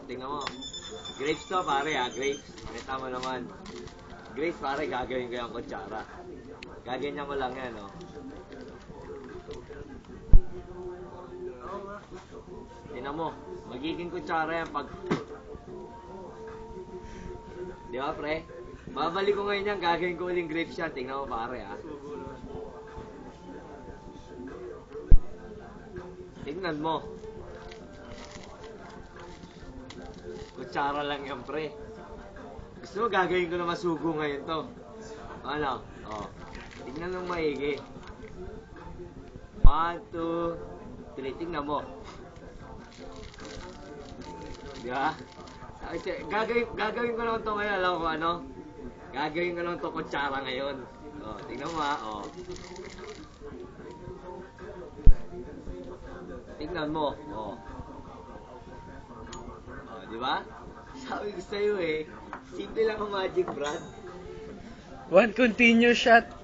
tingnan mo. Grapes to, pare, grapes. Makita mo naman. Grapes, pare, gagawin ko yung kutsara. Gaganyan ko lang yan, oh. Tingnan mo, magiging kutsara yan pag... Di ba, pre? Babalik ko ngayon yan, gagawin ko uling grapes yan. Tingnan mo, pare, Tingnan mo. Kutsara lang yan, pre. Gusto mo gagawin ko na masugo ngayon to. Ano? Oh. Tingnan mo maigi. 1, 2, 3. Tingnan mo. Diba? Gagawin ko lang to ngayon. Alam ko ano? Gagawin ko lang to kutsara ngayon. Oh, tingnan mo oh. Tingnan mo. Oh. Oh, di ba? Sabi ko sa'yo simple lang ang magic, Brad. One continuous shot.